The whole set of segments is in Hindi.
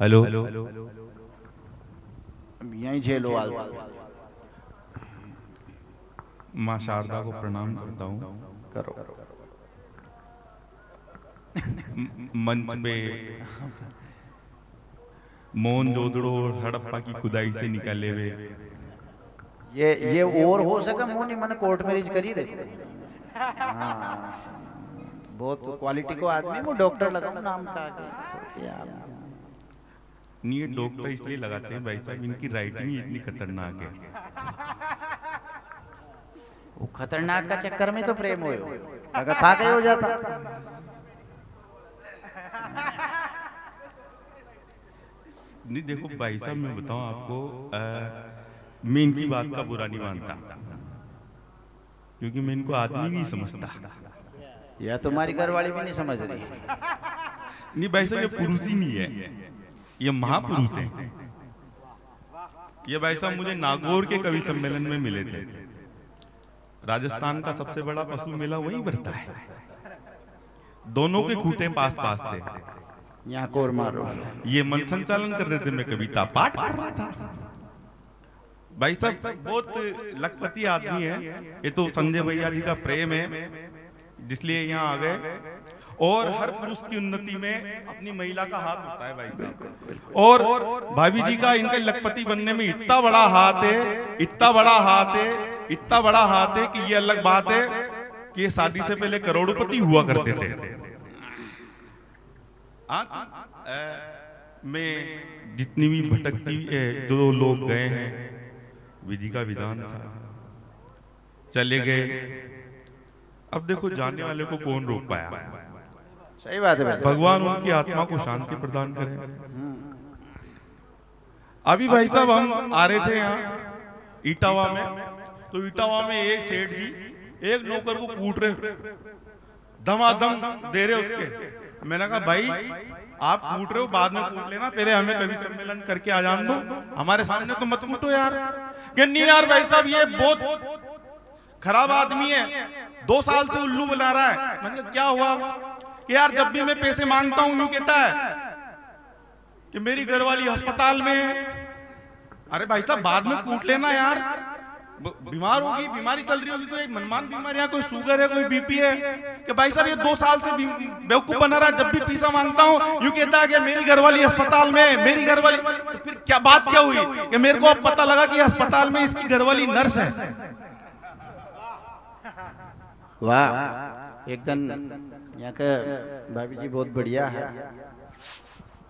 हेलो। यहीं झेलो आल। माँ शारदा को प्रणाम करता हूँ। करो। मंच पे मोहन जोदड़ो और हड़प्पा की खुदाई से निकाले हुए ये और हो सका मोनी मैंने कोर्ट मैरिज करी देखो। हाँ बहुत क्वालिटी को आदमी वो डॉक्टर लगाऊं नाम का आगे तो यार। नहीं, ये डॉक्टर इसलिए लगाते हैं भाई साहब, इनकी राइटिंग ही इतनी खतरनाक है। वो खतरनाक का चक्कर में तो प्रेम हो अगर था कहीं हो जाता। नहीं देखो भाई साहब, मैं बताऊं आपको, मैं इनकी बात का बुरा नहीं मानता, क्योंकि मैं इनको आदमी नहीं समझता। या तुम्हारी घरवाली भी नहीं समझ रही। नहीं भाई साहब, ये पुरुष ही नहीं है, ये महापुरुष है। ये भाई साहब मुझे नागौर के कवि सम्मेलन में मिले थे। राजस्थान का सबसे बड़ा पशु मेला वहीं भरता है। दोनों के खूंटे पास पास थे। यहाँ कोर मारो। ये मन संचालन कर रहे थे, मैं कविता पाठ कर रहा था। भाई साहब बहुत लखपति आदमी है ये, तो संजय भैया जी का प्रेम है जिसलिए यहाँ आ गए। और हर पुरुष की उन्नति में अपनी महिला का हाथ होता है भाई साहब। और भाभी जी का इनके लखपति बनने में इतना बड़ा हाथ है, इतना बड़ा हाथ है, इतना बड़ा हाथ है कि ये अलग बात है कि ये शादी से पहले करोड़पति हुआ करते थे। मैं जितनी भी भटकती जो लोग गए हैं, विधि का विधान था, चले गए। अब देखो जाने वाले को कौन रोक पाया। सही बात है। भगवान उनकी आत्मा को शांति प्रदान करे। अभी भाई साहब हम आ रहे थे यहाँ इटावा में, तो इटावा में एक सेठ जी एक नौकर को कूट रहे, धमाधम दे रहे उसके। मैंने कहा भाई आप कूट रहे हो, बाद में कूट लेना, पहले हमें कभी सम्मेलन करके आ जान दो, हमारे सामने तो मत कूटो यार। कि नहीं यार भाई साहब ये बहुत खराब आदमी है, 2 साल से उल्लू बना रहा है। मैंने कहा क्या हुआ? कि यार जब भी मैं पैसे मांगता हूं यूं कहता है कि मेरी घरवाली अस्पताल में है। अरे भाई साहब बाद में कूट लेना यार, बीमार होगी, बीमारी चल रही होगी, कोई मनमान बीमारी है, कोई शुगर है, कोई बीपी है। कि भाई साहब ये 2 साल से बेवकूफ बना रहा है, जब भी पैसा मांगता हूँ यूं कहता है कि मेरी घरवाली अस्पताल में, मेरी घरवाली। तो फिर क्या बात क्या हुई कि मेरे को अब पता लगा कि अस्पताल में इसकी घरवाली नर्स है। वाह एकदम यहाँ का भाभी जी बहुत बढ़िया है।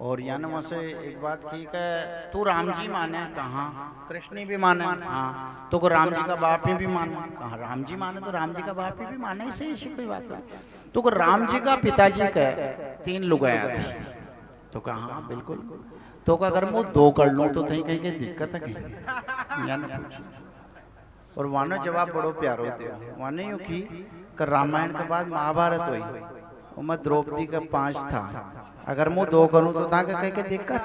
और यहाँ ना से एक बात की कि तू राम जी माने कहाँ, कृष्ण भी माने हाँ, तो को राम जी का बाप ही भी माने कहाँ, राम जी माने तो राम जी का बाप ही भी माने, इसे ऐसी कोई बात नहीं। तो को राम जी का पिताजी का 3 लुगाया थे, तो कहाँ बिल्कुल। तो का अगर मैं 2 कर लूँ तो कहीं कहीं दिक्कत है कहीं या ना पूछ। और वानो जवाब बड़ो प्यारो थे। वाने यूँ की कर रामायण के बाद महाभारत हुई, और मैं द्रौपदी का 5 था, अगर मैं 2 करूं तो ताके कह के दिक्कत।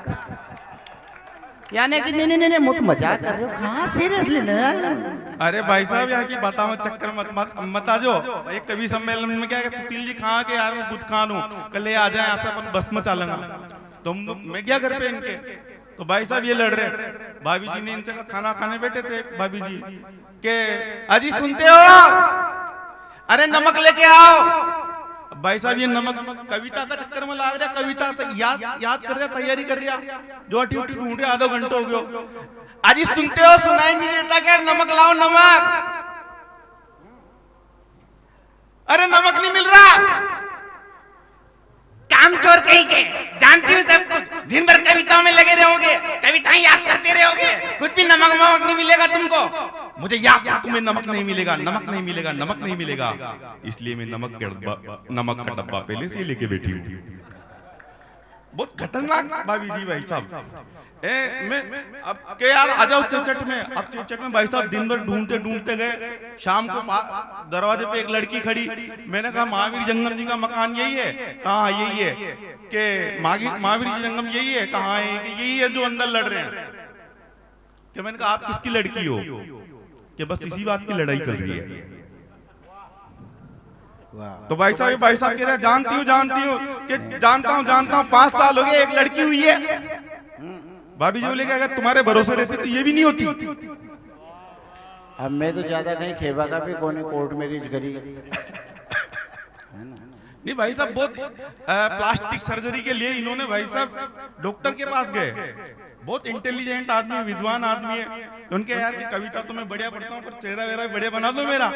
यानी कि नहीं नहीं नहीं मुझ मजाक कर रहे हो, हाँ सीरियसली नहीं। अरे भाई साहब यहाँ की बात मत चक्कर मत आ जाओ। एक कवि सम्मेलन में क्या है, सुशील जी कहाँ के यार मैं बुद्ध खान हूँ, कल आ जाए यहाँ से अपन बस में चलेंगे। तो मैं क्या घर पे इनके, तो भाई साहब ये लड़ रहे। भाभी जी ने इनसे खाना खाने बैठे थे, भाभी जी के अजी सुनते हो, अरे नमक लेके आओ। भाई साहब ये नमक कविता का चक्कर में लाग रहा, कविता याद कर रहा, तैयारी कर रहा, जो अटी उटी ढूंढ रहे, आधा घंटा हो गया। अजी सुनते हो, सुनाई नहीं देता क्या? नमक लाओ नमक। अरे नमक नहीं मिल रहा। काम चोर कहीं के, जानती हो सब कुछ, दिन भर कविताओं में लगे रहोगे, कविताएं याद करते रहोगे, कुछ भी नमक नहीं मिलेगा तुमको। मुझे याद था तुम्हें नमक नहीं मिलेगा, नमक नहीं मिलेगा, नमक नहीं मिलेगा, इसलिए मैं नमक का डब्बा पहले से लेके बैठी हूँ। बहुत खतरनाक भाभी जी भाई साहब। मैं अब के यार आ जाओ चौचट में। अब चौचट में भाई साहब दिन भर ढूंढते ढूंढते गए, शाम को दरवाजे पे एक लड़की खड़ी। मैंने कहा महावीर जंगम जी का मकान यही है? कहाँ यही है? कि महावीर जी जंगम यही है? कहाँ है? कि यही है जो अंदर लड़ रहे हैं। कि मैंने कहा आप किसकी लड़की हो? कि बस इसी बात की लड़ाई चल रही है। तो भाई साहब कह रहे जानती हूँ कि जानता हूँ 5 साल हो गए, एक लड़की हुई है। भाभी जी बोले कि अगर तुम्हारे भरोसे रहती तो ये भी नहीं होती। अब मैं तो ज्यादा कहीं खेबा का भी कोने कोर्ट मैरिज करी है ना। नहीं भाई साहब, बहुत प्लास्टिक सर्जरी के लिए इन्होंने भाई साहब डॉक्टर के पास गए। बहुत इंटेलिजेंट आदमी, विद्वान आदमी है। तो उनके यार की कविता तो मैं बढ़िया पढ़ता हूँ, पर चेहरा वेरा बढ़िया बना दो मेरा।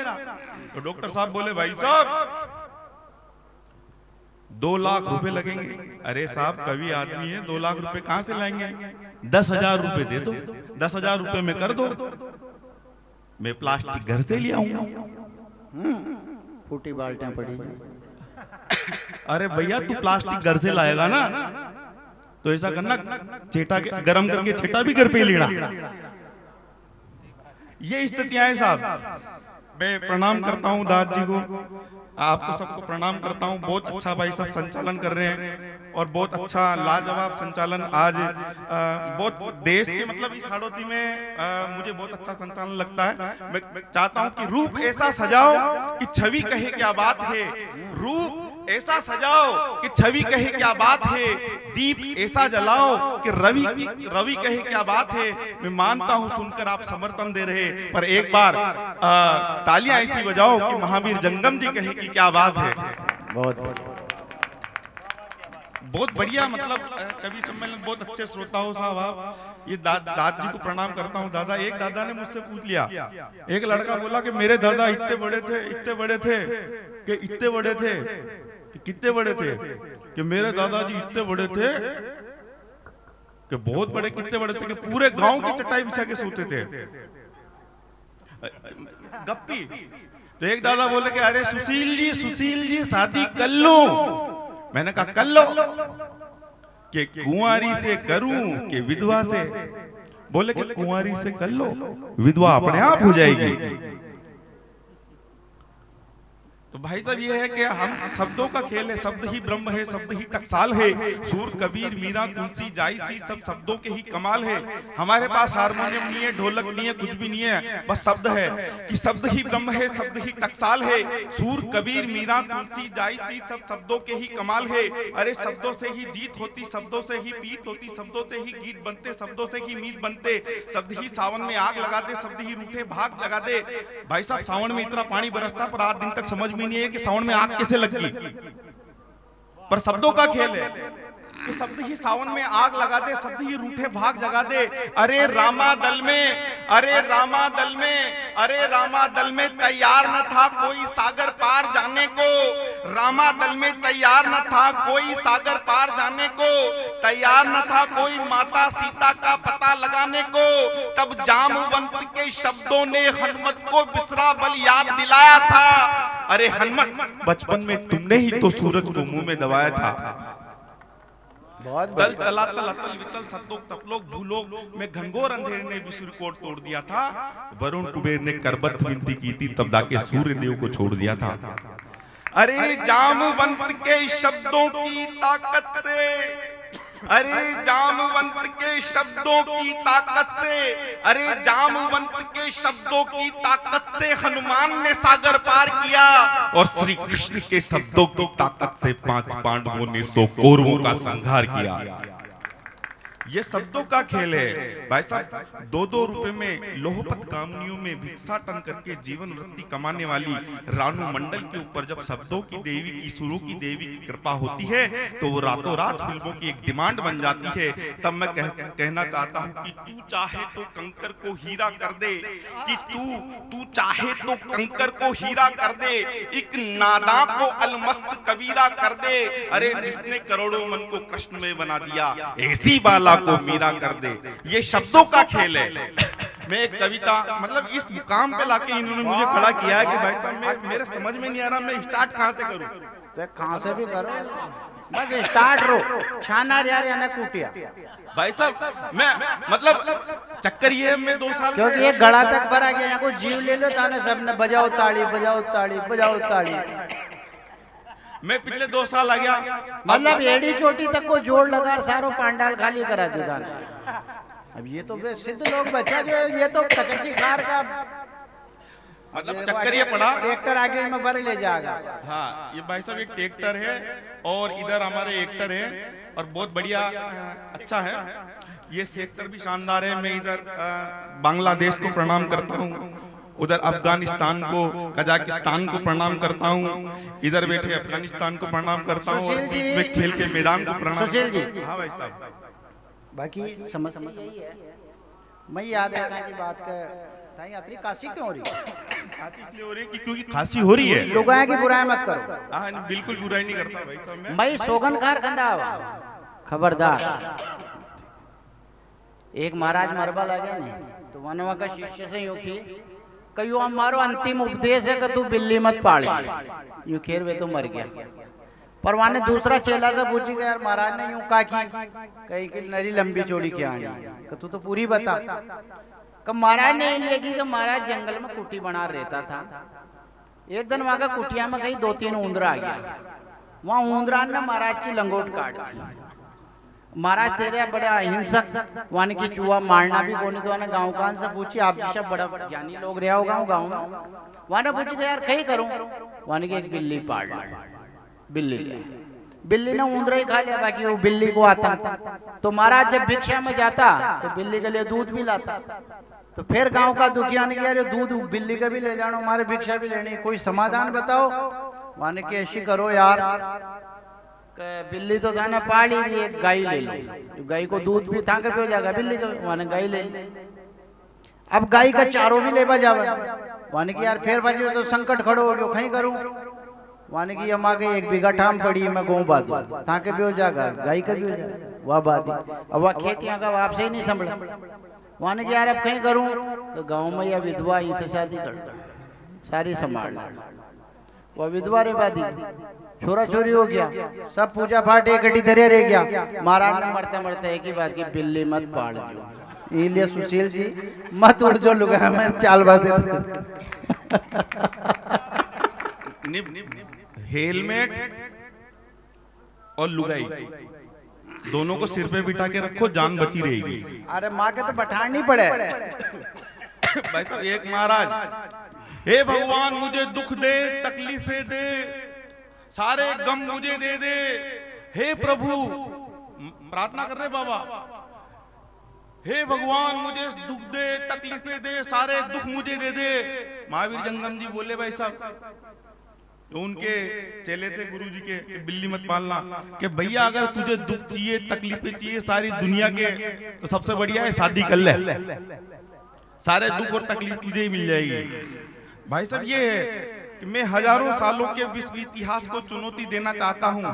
तो डॉक्टर साहब बोले भाई साहब 2 लाख रुपए लगेंगे। अरे साहब कवि आदमी है, 2 लाख रुपए कहाँ से लाएंगे? 10,000 रुपए दे दो, 10,000 रुपए में कर दो, मैं प्लास्टिक घर से ले आऊंगा। फूटी बाल्टियां पड़ी। अरे भैया तू प्लास्टिक घर से लाएगा ना, तो ऐसा करना, चेटा के गरम करके छेटा भी घर पे लेना। ये स्थितियां हैं साहब। मैं प्रणाम करता हूं दाद जी को, आपको सबको प्रणाम करता हूं। बहुत अच्छा भाई साहब संचालन कर रहे हैं और बहुत अच्छा लाजवाब संचालन आज बहुत देश के मतलब इस हाड़ौती में मुझे बहुत अच्छा संचालन लगता है। मैं चाहता हूं कि रूप ऐसा सजाओ कि छवि कहे क्या बात है, रूप ऐसा सजाओ कि छवि कहे क्या बात है, दीप ऐसा जलाओ कि रवि कहे क्या बात है। मैं मानता हूं सुनकर आप समर्थन दे रहे, पर एक बार तालियां ऐसी बजाओ कि महावीर जंगम जी कहे कि क्या बात है। बहुत बढ़िया, मतलब कवि सम्मेलन, बहुत अच्छे श्रोता हो साहब आप। ये दाद जी को प्रणाम करता हूँ। दादा, एक दादा ने मुझसे पूछ लिया, एक लड़का बोला कि मेरे दादा इतने बड़े थे, इतने बड़े थे कि इतने बड़े थे कि कितने बड़े थे, कि मेरे दादाजी इतने बड़े थे कि बहुत बड़े, कितने बड़े थे कि पूरे गांव की चटाई बिछा के सोते थे। गप्पी। तो एक दादा बोले कि अरे सुशील जी शादी कर लो। मैंने कहा कर लो, कि कुंवारी से करूं कि विधवा से? बोले कि कुंवारी से कर लो, विधवा अपने आप हो जाएगी। तो भाई साहब ये है कि हम शब्दों का खेल है, शब्द ही ब्रह्म है, शब्द ही टकसाल है। सूर कबीर मीरा तुलसी जायसी सब शब्दों के ही कमाल है। हमारे पास हारमोनियम नहीं है, ढोलक नहीं है, कुछ भी नहीं है, बस शब्द है कि शब्द ही ब्रह्म है, शब्द ही टकसाल है। सूर कबीर मीरा तुलसी जायसी सब शब्दों के ही कमाल है। अरे शब्दों से ही जीत होती, शब्दों से ही पीत होती, शब्दों से ही गीत बनते, शब्दों से ही मीत बनते। शब्द ही सावन में आग लगा दे, शब्द ही रूठे भाग लगा दे। भाई साहब सावन में इतना पानी बरसता, पर आज दिन तक समझ नहीं है कि सावन में आग कैसे लगी, पर शब्दों का खेल है कि शब्द ही सावन में आग लगा दे, शब्द ही रूठे भाग जगा दे। अरे रामा दल में, अरे रामा दल में, अरे रामा दल में तैयार न था कोई सागर पार जाने को। रामा दल में तैयार न था कोई सागर पार जाने को, तैयार न था कोई माता सीता का पता लगाने को। तब जामवंत के शब्दों ने हनुमत को बिसरा बल याद दिलाया था। अरे हनुमत, बचपन में तुमने ही तो सूरज को मुंह में दबाया था। तल तला तल अतल वितल सतलोक तपलोक भूलोक में घनघोर अंधेरे ने विश्व रिकॉर्ड तोड़ दिया था। वरुण कुबेर ने करबत विनती की थी, तब जाके सूर्य देव को छोड़ दिया था। अरे जामवंत के शब्दों की ताकत से, अरे जामवंत के शब्दों की ताकत से, अरे जामवंत के शब्दों की ताकत से हनुमान ने सागर पार किया। और श्री कृष्ण के शब्दों की ताकत से 5 पांडवों ने 100 कौरवों का संहार किया। ये शब्दों का खेल है भाई साहब। 2-2 रुपए में लोहपत कामनियों में भिक्षाटन करके जीवन वृत्ति कमाने वाली रानू मंडल के ऊपर जब शब्दों की देवी की, सुरों की देवी की कृपा होती है, तो वो रातों रात फिल्मों की एक डिमांड बन जाती है। तब मैं कहना चाहता हूँ कि तू चाहे तो कंकर को हीरा कर दे, कि तू चाहे तो कंकर को हीरा कर दे, एक नादा को अलमस्त कबीरा कर दे। अरे जिसने करोड़ों मन को कृष्ण में बना दिया, ऐसी बाला को मीरा कर दे। ये शब्दों का खेल है। मैं एक कविता, मतलब इस मुकाम पे लाके इन्होंने मुझे खड़ा किया है कि भाई साहब मेरे समझ में नहीं आ रहा, मैं स्टार्ट कहां से करूं। तो कहां से भी करो, बस स्टार्ट रो छाना यार या ना कुटिया। भाई साहब मैं मतलब चक्कर ये है, मैं 2 साल, क्योंकि ये गड़ा तक भरा गया, यहाँ को जीव ले लो ताने सबने बजाओ ताली बजाओ ताली बजाओ ताली। मैं पिछले 2 साल आ गया, मतलब एड़ी चोटी तक को जोड़ लगा सारो पांडाल खाली करा दिया। अब ये तो सिद्ध लोग बचा जो, ये तो कचकी कार का मतलब चक्कर ये पड़ा, ट्रैक्टर आगे में भर ले जाएगा। हाँ ये भाई साहब एक ट्रैक्टर है और इधर हमारे एक्टर है। और बहुत बढ़िया अच्छा है। ये सेक्टर भी शानदार है। मैं इधर बांग्लादेश को प्रणाम करता हूँ, उधर अफगानिस्तान को, कजाकिस्तान को प्रणाम करता हूँ, इधर बैठे अफगानिस्तान को प्रणाम करता हूँ, और बीच में खेल के मैदान को प्रणाम सुशील जी। हाँ भाई साहब, बाकी समस्या यही है, मैं याद है कि बात का ताई यात्री काशी क्यों हो रही है? खांसी इसलिए हो रही है कि क्योंकि खांसी हो रही है। लोग आए कि बुराई मत करो। हाँ बिल्कुल बुराई नहीं करता भाई साहब मैं सोगन खार खंदा खबरदार। एक महाराज मरबा लगे नहीं तो वनवा का शिष्य से यूं की कहियो हमारो अंतिम उपदेश है कि तू बिल्ली मत पाल। यूं खेर वे तो मर गया। पर वहां ने दूसरा चेला से पूछी कि यार महाराज ने यूं कहा कि कहीं की नरी लंबी चौड़ी क्या आनी, तू तो पूरी बता। कब महाराज ने लेगी कि महाराज जंगल में कुटी बना रहता था, एक दिन वहां का कुटिया में कहीं 2-3 ऊंदरा आ गया। वहां ऊंदरान ने महाराज की लंगोट काट दी। महाराज तेरे बड़े अहिंसक वाने की चूहा मारना भी कोनी, तो गाँव कान से पूछी आप जैसा बड़ा ज्ञानी लोग रहा होगा गाँव में, वाने पूछी कि यार कहीं करूं, वाने की एक बिल्ली पाल ली। बिल्ली बिल्ली ने ऊंदरा ही खा लिया, बाकी वो बिल्ली को आता। तो महाराज जब भिक्षा में जाता तो बिल्ली के लिए दूध भी लाता। तो फिर गांव का दुखिया ने किया दूध बिल्ली का भी ले जाना, हमारे भिक्षा भी लेनी, कोई समाधान बताओ। माने कि ऐसी करो यार, बिल्ली तो था ना पाली रही, एक गाय ले लो, गाय को दूध भी था के पियो जाएगा, बिल्ली को माने गाय ले ली। अब गाय का चारों भी लेबा जावा, माने कि यार फिर बाजी तो संकट खड़ो हो गयो, कहीं करूं। वाने की हम आगे 1 बीघा ठाम पड़ी मैं गौ बादू ताके भी हो जाएगा, गाय का भी हो जाएगा, वह बादी। अब वह खेतियां का वाप से ही नहीं संभला। वाने की यार अब कहीं करूं तो गाँव में या विधवा इनसे शादी कर सारी संभाल, वह विधवा रे बादी, छोरा छोरी हो गया, सब पूजा पाठ इकट्ठी धरे रह गया। महाराज ने मरते मरते एक ही बात की, बिल्ली मत पाल दियो। इसलिए सुशील जी मत उड़ जो लुगा मैं चाल बाते हेलमेट और लुगाई दोनों को सिर पे बिठा के रखो, जान बची रहेगी। अरे माँ के तो बैठान नहीं पड़े भाई तो एक महाराज, हे भगवान मुझे दुख दे, तकलीफें दे, सारे गम मुझे दे दे, हे प्रभु, प्रार्थना कर रहे बाबा, हे भगवान मुझे दुख दे, तकलीफें दे, सारे दुख मुझे दे दे। महावीर जंगम जी बोले भाई साहब, तो उनके चेले थे गुरु जी के, बिल्ली मत पालना, कि भैया अगर तुझे दुख चाहिए, तकलीफें चाहिए सारी दुनिया के, तो सबसे बढ़िया है शादी कर ले, सारे दुख और तकलीफ तुझे ही मिल जाएगी। भाई साहब ये है कि मैं हजारों सालों के विश्व इतिहास को चुनौती देना चाहता हूं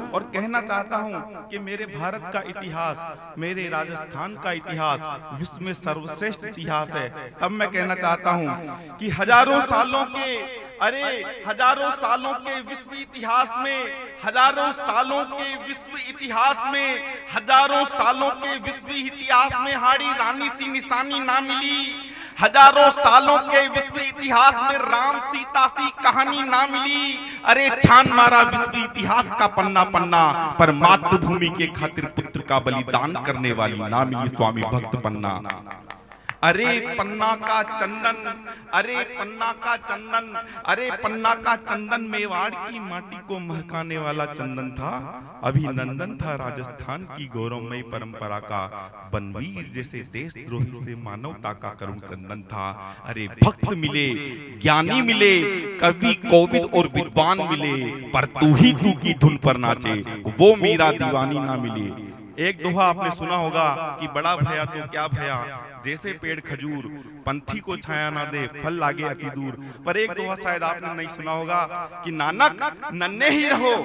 और कहना चाहता हूं कि मेरे भारत का इतिहास, मेरे राजस्थान का इतिहास विश्व में सर्वश्रेष्ठ इतिहास है। तब मैं कहना चाहता हूं कि हजारों सालों के विश्व इतिहास में, हजारों सालों के विश्व इतिहास में, हजारों सालों के विश्व इतिहास में हाड़ी रानी सी निशानी ना मिली, हजारों सालों के विश्व इतिहास में राम सीता सी कहानी ना मिली। अरे छान मारा विश्व इतिहास का पन्ना पन्ना, पर मातृभूमि के खातिर पुत्र का बलिदान करने वाली ना मिली स्वामी भक्त पन्ना। अरे पन्ना का चंदन, अरे पन्ना का चंदन, अरे पन्ना का चंदन मेवाड़ की माटी को महकाने वाला चंदन था, अभिनंदन था राजस्थान की गौरवमयी परंपरा का, बनवीर जैसे देशद्रोही से मानवता का करुण क्रंदन था। अरे भक्त मिले, ज्ञानी मिले, कवि कोविद और विद्वान मिले, पर तू ही तू की धुन पर नाचे, वो मीरा दीवानी ना मिले। एक दोहा आपने सुना होगा कि बड़ा भया तो क्या भया, जैसे पेड़ खजूर पंथी को छाया ना दे, फल लागे अति दूर। पर एक दोहा शायद आपने नहीं सुना होगा कि नानक नन्हे ही रहो,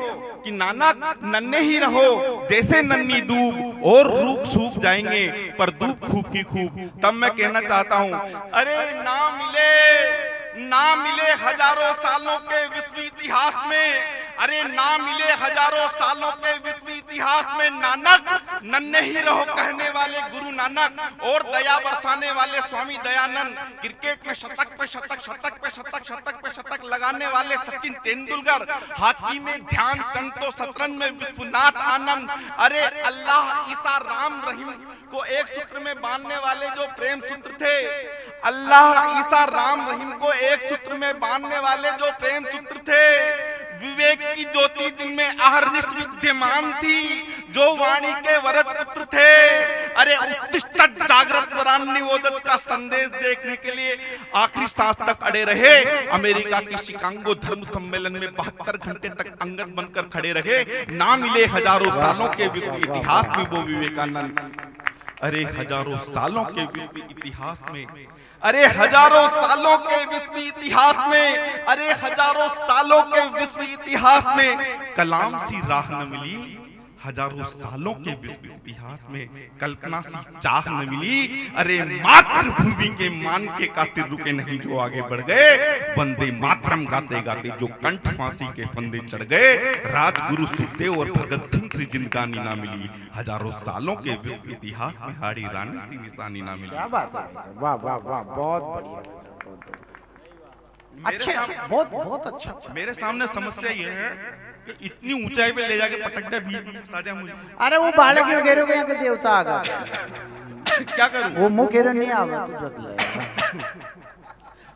कि नानक नन्हे ही रहो, जैसे नन्ही दूब, और रूख सूख जाएंगे पर धूप खूब की खूब। तब मैं कहना चाहता हूँ, अरे ना मिले हजारों सालों के विश्व इतिहास में, अरे ना मिले हजारों सालों के विश्व इतिहास में नानक नन्हे ही रहो कहने वाले गुरु नानक, और दया बरसाने वाले स्वामी दयानंद, क्रिकेट में शतक पे शतक, शतक पे शतक, शतक पे शतक लगाने वाले सचिन तेंदुलकर, हॉकी में ध्यानचंद, तो शतरंज में विश्वनाथ आनंद। अरे अल्लाह ईसा राम रहीम को एक सूत्र में बांधने वाले जो प्रेम सूत्र थे, अल्लाह ईसा राम रहीम को एक सूत्र में बांधने वाले जो प्रेम सूत्र थे, विवेक की ज्योति जिनमें अहरनिश विद्यमान थी, जो वाणी के वरद पुत्र थे। अरे उत्तिष्ठ जागृत वरान्निवोदत का संदेश देखने के लिए आखिरी सांस तक अड़े रहे। अमेरिका के शिकागो धर्म सम्मेलन में 72 घंटे तक अंगद बनकर खड़े रहे। ना मिले हजारों सालों के विश्व इतिहास में वो विवेकानंद। अरे हजारों सालों के विश्व इतिहास में, अरे हजारों सालों के विश्व इतिहास में, अरे हजारों सालों के विश्व इतिहास में कलाम सी राह न मिली। हजारों सालों के विश्व इतिहास में कल्पना सी चाह न मिली। अरे मातृभूमि के मान के कातिल रुके नहीं जो आगे बढ़ गए। वंदे मातरम गाते गाते जो कंठ फांसी के फंदे चढ़ गए। राजगुरु सुखदेव और भगत सिंह से जिंदगानी ना मिली। हजारों सालों के विश्व इतिहास में हाड़ी रानी सी निशानी ना मिली। क्या बात है, वाह वाह वाह, बहुत बढ़िया, अच्छा, बहुत बहुत अच्छा। मेरे सामने समस्या ये है कि इतनी ऊंचाई पे ले जाके पटक दे बीच में साजा मुझे। अरे वो बालक क्यों कह रहे हो, यहाँ के देवता आ गए। क्या करूं? वो मुंह कह रहे नहीं आ गए तो जग ले।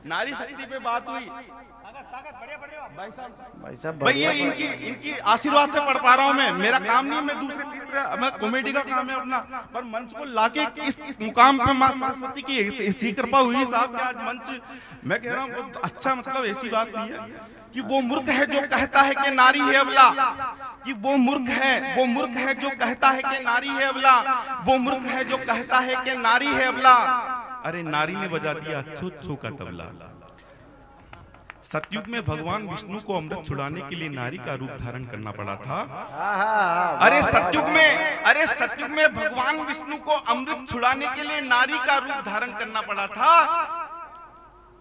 नारी शक्ति पे बात हुई भाई साहब, भाई ये इनकी आशीर्वाद से पढ़ पा रहा हूँ मैं। मेरा काम नहीं, मैं दूसरे तीसरे, मैं कॉमेडी का काम है अपना, पर मंच को लाके इस मुकाम पे मां सरस्वती की ऐसी कृपा हुई साहब कि आज मंच, मैं कह रहा हूँ अच्छा, मतलब ऐसी बात नहीं है कि वो मूर्ख है जो कहता है कि नारी है अबला, कि वो मूर्ख है जो कहता है कि नारी है अबला, वो मूर्ख है जो कहता है कि नारी है अबला। अरे नारी ने बजा दिया अच्छो अच्छो का तबला। सतयुग में भगवान विष्णु को अमृत छुड़ाने के लिए नारी का रूप धारण करना पड़ा था। अरे सतयुग में भगवान विष्णु को अमृत छुड़ाने के लिए नारी का रूप धारण करना पड़ा था।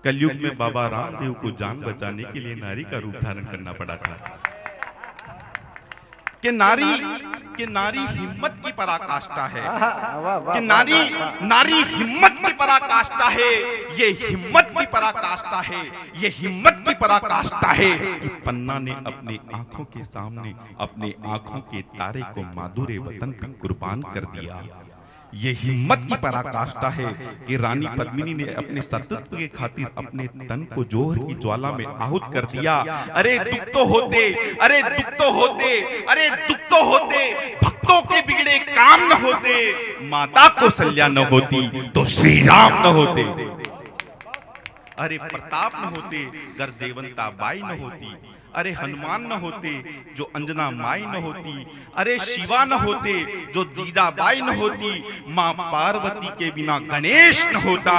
कलयुग में बाबा रामदेव को जान बचाने के लिए नारी का रूप धारण करना पड़ा था। कि नारी हिम्मत की पराकाष्ठा है, कि नारी हिम्मत की पराकाष्ठा है। ये हिम्मत की पराकाष्ठा है, ये हिम्मत की पराकाष्ठा है कि पन्ना ने अपनी आंखों के सामने अपने आंखों के तारे को माधुर्य वतन पे कुर्बान कर दिया। ये हिम्मत की पराकाष्ठा है कि रानी पद्मिनी ने अपने सतत्व के खातिर अपने तन को जोहर की ज्वाला में आहुत कर दिया। अरे दुख तो होते, अरे दुख तो होते, अरे दुख तो होते, भक्तों के बिगड़े काम न होते। माता कौशल्या न होती तो श्री राम न होते। अरे प्रताप न होते गर देवंता बाई न होती। अरे हनुमान न होते जो अंजना माई न होती। अरे शिवा न होते जो जीजाबाई न होती। माँ पार्वती के बिना गणेश न होता।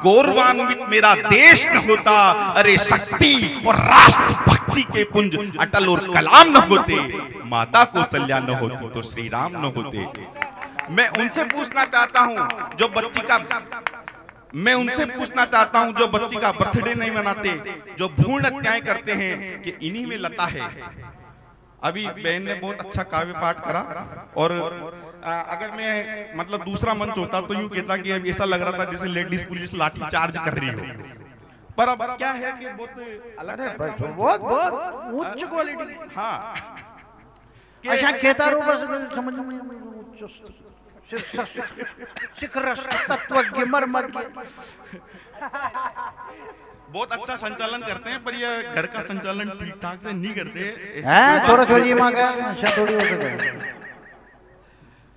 गौरवान्वित मेरा देश न होता। अरे शक्ति और राष्ट्र भक्ति के पुंज अटल और कलाम न होते। माता कौशल्या न होती तो श्री राम न होते। मैं उनसे पूछना चाहता हूँ जो बच्ची का बर्थडे नहीं मनाते, जो भ्रूण हत्याएं करते हैं, कि इन्हीं में लता है। अभी बहन ने बहुत अच्छा काव्य पाठ करा, और अगर मैं मतलब दूसरा मंच होता तो यूं कहता कि अब ऐसा लग रहा था जैसे लेडीज पुलिस लाठी चार्ज कर रही हो। पर अब क्या है कि बहुत अलग, बहुत उच्च क्वालिटी। हाँ, अच्छा कहता रहो बस, समझ में उच्च तत्वज्ञ मर्मज्ञ। बहुत अच्छा संचालन करते हैं, पर ये घर का संचालन ठीक ठाक से नहीं करते हैं। छोरा छोरी माँ का अच्छा थोड़ी होता है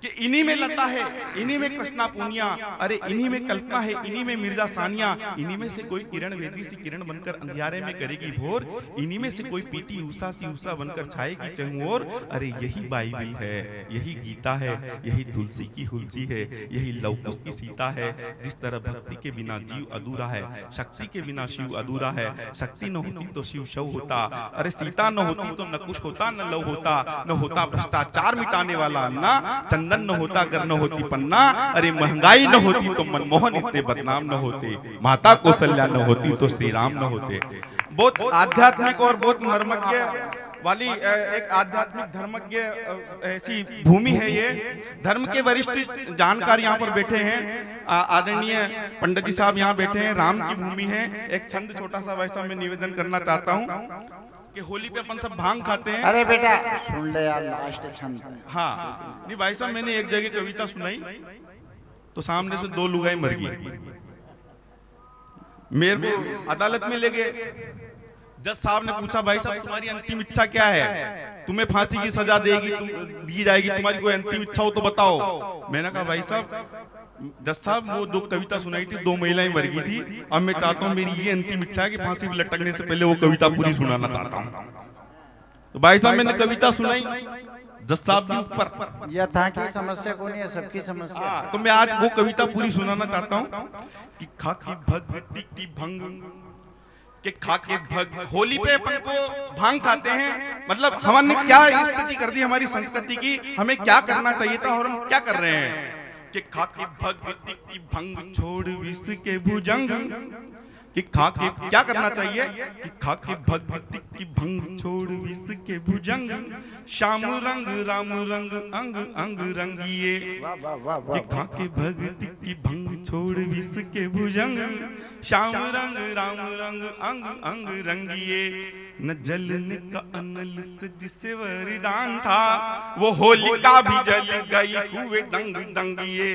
कि इन्हीं में लता है, इन्हीं में कृष्णा पूनिया, अरे इन्हीं में कल्पना है, इन्हीं में मिर्जा सानिया, इन्हीं में से कोई किरण वेदी सी किरण बनकर अंधियारे में करेगी भोर, इन्हीं में से कोई पीटी उषा सी उषा बनकर छाएगी चहुओर। अरे यही बाइबिल है, यही गीता है, यही तुलसी की हुलसी है, यही लवकुश की सीता है। जिस तरह भक्ति के बिना जीव अधूरा है, शक्ति के बिना शिव अधूरा है। शक्ति न होती तो शिव शव होता। अरे सीता न होती तो न कुश होता, न लव होता, न होता भ्रष्टाचार मिटाने वाला अन्ना। चंदन न होता अगर न होती पन्ना। अरे महंगाई न होती तो मनमोहन इतने बदनाम न होते। माता कौशल्या न होती तो श्री राम न होते। बहुत आध्यात्मिक और बहुत मर्मज्ञ वाली एक आध्यात्मिक धर्मज्ञ ऐसी भूमि है ये। धर्म के वरिष्ठ जानकार यहाँ पर बैठे हैं, आदरणीय पंडित जी साहब यहाँ बैठे हैं। राम की भूमि है। एक छंद छोटा सा वैसा मैं निवेदन करना चाहता हूँ कि होली पे अपन सब भांग खाते हैं। अरे बेटा सुन ले यार, लास्ट छंद। हाँ नहीं भाई साहब, मैंने एक जगह कविता सुनाई तो सामने से 2 लुगाई मर गई। मेरे को अदालत में ले गए जज साहब ने पूछा भाई साहब तुम्हारी अंतिम इच्छा क्या है, तुम्हें फांसी की सजा दी जाएगी, तुम्हारी कोई अंतिम इच्छा हो तो बताओ। मैंने कहा भाई साहब जज साहब वो जो कविता सुनाई थी 2 महिलाएं मर गई थी, अब मैं चाहता हूँ मेरी ये अंतिम इच्छा है कि फांसी पे लटकने से पहले वो कविता पूरी सुनाना चाहता हूँ। तो भाई साहब मैंने कविता सुनाई, जज साहब भी ऊपर। यह था कि समस्या को नहीं है, सबकी समस्या। तो मैं आज वो कविता पूरी सुनाना चाहता हूँ कि खाकी भगती की भंग के खाके भग। होली पे अपन को भांग खाते हैं, मतलब हमने क्या स्थिति कर दी हमारी संस्कृति की, हमें क्या करना चाहिए था और हम क्या कर रहे हैं कि खाके भगती की भंग छोड़ विष के भुजंग। कि खाके क्या करना चाहिए कि खाके भगती की भंग छोड़ विष के भुजंग। श्याम रंग राम रंग अंग अंग रंगिए। कि खाके भगती की भंग छोड़ विष के भुजंग। श्याम रंग राम रंग अंग अंग रंगिए। न जलने का अनल से जिसे वरदान था, वो होलिका भी जल गई हुए दंग दंगिए।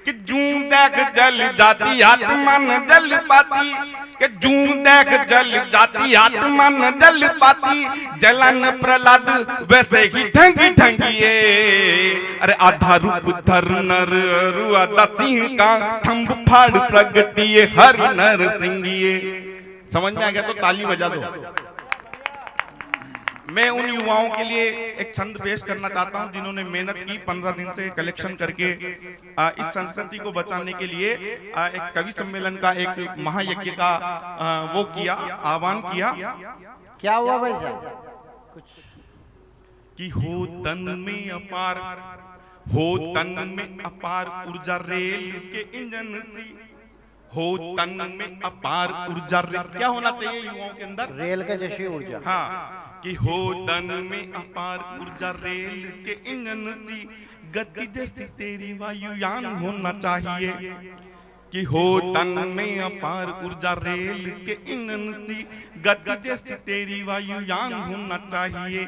कि जूं देख जल जाती आत्मा न जल पाती। कि जूं देख जल जाती आत्मा न जल पाती। जलन प्रहलाद वैसे ही ढंगी ढंगिए। अरे आधा रूप धर नर आधा सिंह का थंब फाड़ प्रगटिए हर नर सिंगिए। समझ में आ गया तो ताली बजा दो। मैं उन युवाओं के लिए एक छंद पेश करना चाहता हूं जिन्होंने मेहनत की 15 दिन से कलेक्शन करके इस संस्कृति को बचाने के लिए एक कवि सम्मेलन का एक महायज्ञ का वो किया, आह्वान किया। क्या हुआ भाई साहब? कुछ कि हो तन में अपार, हो तन में अपार ऊर्जा रेल के इंजन सी। हो तन में अपार ऊर्जा क्या होना चाहिए युवाओं के अंदर? रेल के जैसी ऊर्जा। हाँ कि हो तन में अपार ऊर्जा रेल के इंजन सी। गति जैसी तेरी वायुयान होना चाहिए। कि हो तन में अपार ऊर्जा रेल के इंजन सी। गति जैसी तेरी वायुयान होना चाहिए।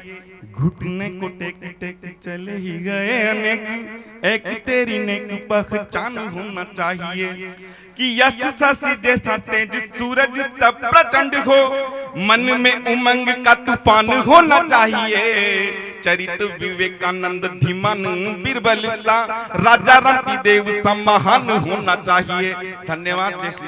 घुटने को टेक टेक चले ही गए अनेक, एक तेरी नेक पहचान होना चाहिए। कि यश शशि जैसा तेज सूरज सब प्रचंड हो। मन में उमंग का तूफान होना चाहिए। चरित विवेकानंद धीमान बीरबल राजा रणदेव सा महान होना चाहिए। धन्यवाद। जय श्री